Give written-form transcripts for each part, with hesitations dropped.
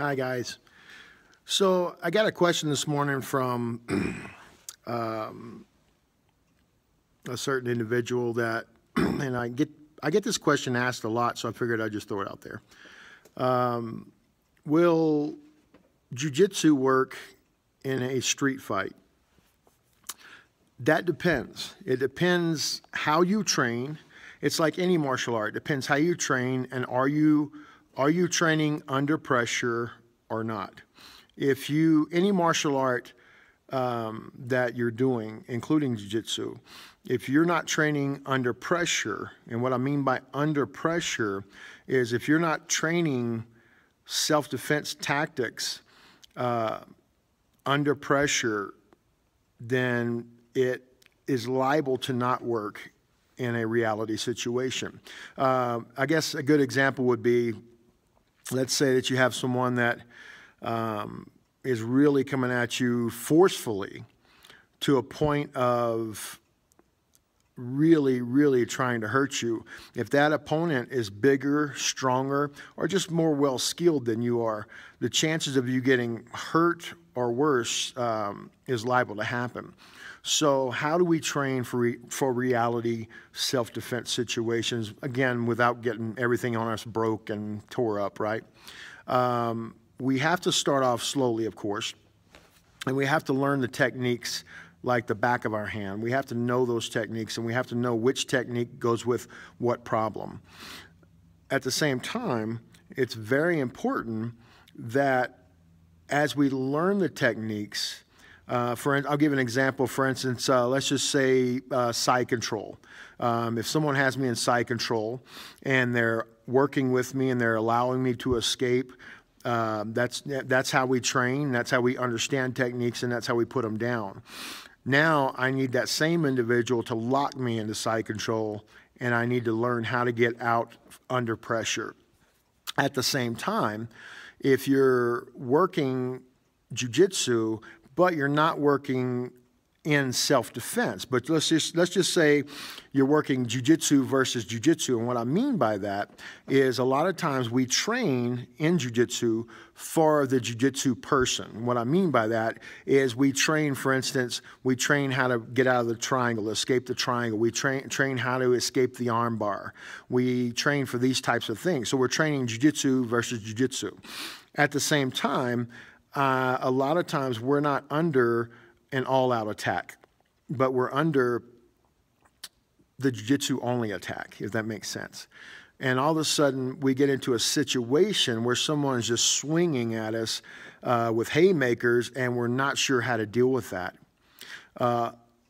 Hi, guys. So I got a question this morning from a certain individual that, and I get this question asked a lot, so I figured I'd just throw it out there. Will jiu-jitsu work in a street fight? That depends. It depends how you train. It's like any martial art. It depends how you train, and are you training under pressure or not? If any martial art that you're doing, including jiu-jitsu, if you're not training under pressure, and what I mean by under pressure is if you're not training self-defense tactics under pressure, then it is liable to not work in a reality situation. I guess a good example would be, let's say that you have someone that is really coming at you forcefully to a point of really, really trying to hurt you. If that opponent is bigger, stronger, or just more well-skilled than you are, the chances of you getting hurt or worse is liable to happen. So how do we train for reality self-defense situations, again, without getting everything on us broke and tore up, right? We have to start off slowly, of course, and we have to learn the techniques like the back of our hand. We have to know those techniques, and we have to know which technique goes with what problem. At the same time, it's very important that as we learn the techniques, I'll give an example. For instance, let's just say side control. If someone has me in side control and they're working with me and they're allowing me to escape, that's how we train, that's how we understand techniques, and that's how we put them down. Now I need that same individual to lock me into side control, and I need to learn how to get out under pressure. At the same time, if you're working jiu-jitsu, but you're not working in self-defense. But let's just say you're working jiu-jitsu versus jiu-jitsu. And what I mean by that is a lot of times we train in jiu-jitsu for the jiu-jitsu person. What I mean by that is we train, for instance, we train how to get out of the triangle, escape the triangle. We train how to escape the arm bar. We train for these types of things. So we're training jiu-jitsu versus jiu-jitsu. At the same time, a lot of times we're not under an all-out attack, but we're under the jiu-jitsu only attack, if that makes sense. And all of a sudden, we get into a situation where someone is just swinging at us with haymakers, and we're not sure how to deal with that.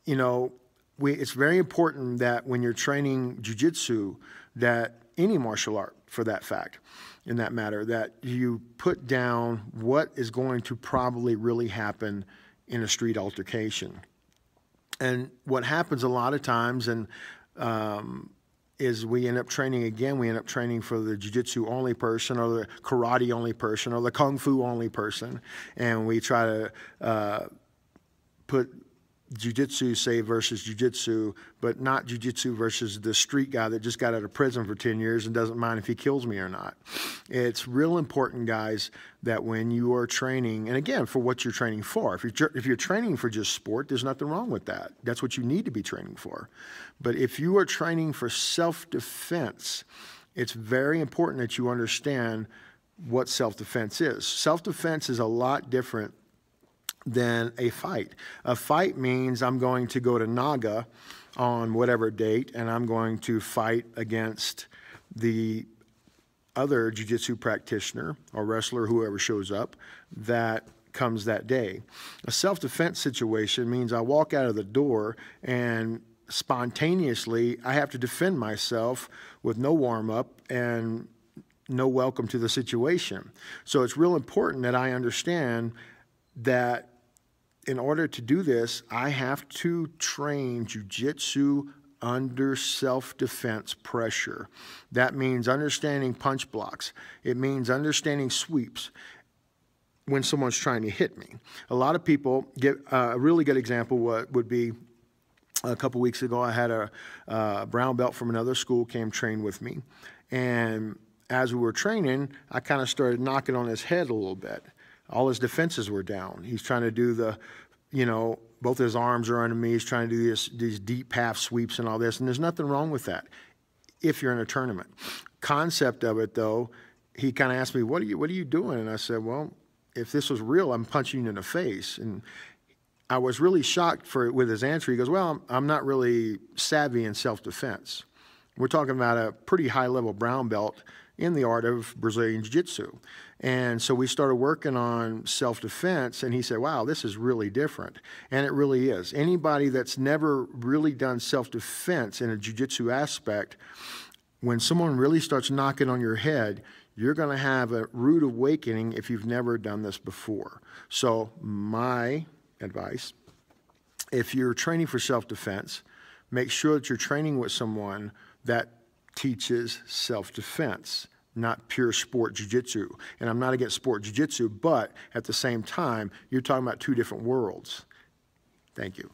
It's very important that when you're training jiu-jitsu, that any martial art, for that fact, in that matter, that you put down what is going to probably really happen in a street altercation. And what happens a lot of times is we end up training again, we end up training for the jiu-jitsu only person or the karate only person or the kung fu only person. And we try to put jiu-jitsu, say, versus jiu-jitsu, but not jiu-jitsu versus the street guy that just got out of prison for 10 years and doesn't mind if he kills me or not. It's real important, guys, that when you are training, and again, for what you're training for, if you're training for just sport, there's nothing wrong with that. That's what you need to be training for. But if you are training for self-defense, it's very important that you understand what self-defense is. Self-defense is a lot different than a fight. A fight means I'm going to go to Naga on whatever date, and I'm going to fight against the other jiu-jitsu practitioner or wrestler, whoever shows up, that comes that day. A self-defense situation means I walk out of the door and spontaneously I have to defend myself with no warm-up and no welcome to the situation. So it's real important that I understand that in order to do this, I have to train jiu-jitsu under self-defense pressure. That means understanding punch blocks. It means understanding sweeps when someone's trying to hit me. A lot of people get a really good example would be a couple weeks ago, I had a brown belt from another school came train with me. And as we were training, I kind of started knocking on his head a little bit. All his defenses were down. He's trying to do the, both his arms are under me. He's trying to do these deep half sweeps and all this. And there's nothing wrong with that if you're in a tournament. Concept of it, though, he kind of asked me, what are you doing? And I said, well, if this was real, I'm punching you in the face. And I was really shocked with his answer. He goes, well, I'm not really savvy in self-defense. We're talking about a pretty high-level brown belt in the art of Brazilian Jiu-Jitsu. And so we started working on self-defense, and he said, wow, this is really different. And it really is. Anybody that's never really done self-defense in a Jiu-Jitsu aspect, when someone really starts knocking on your head, you're going to have a rude awakening if you've never done this before. So my advice, if you're training for self-defense, make sure that you're training with someone that teaches self-defense, not pure sport jiu-jitsu. And I'm not against sport jiu-jitsu, but at the same time, you're talking about two different worlds. Thank you.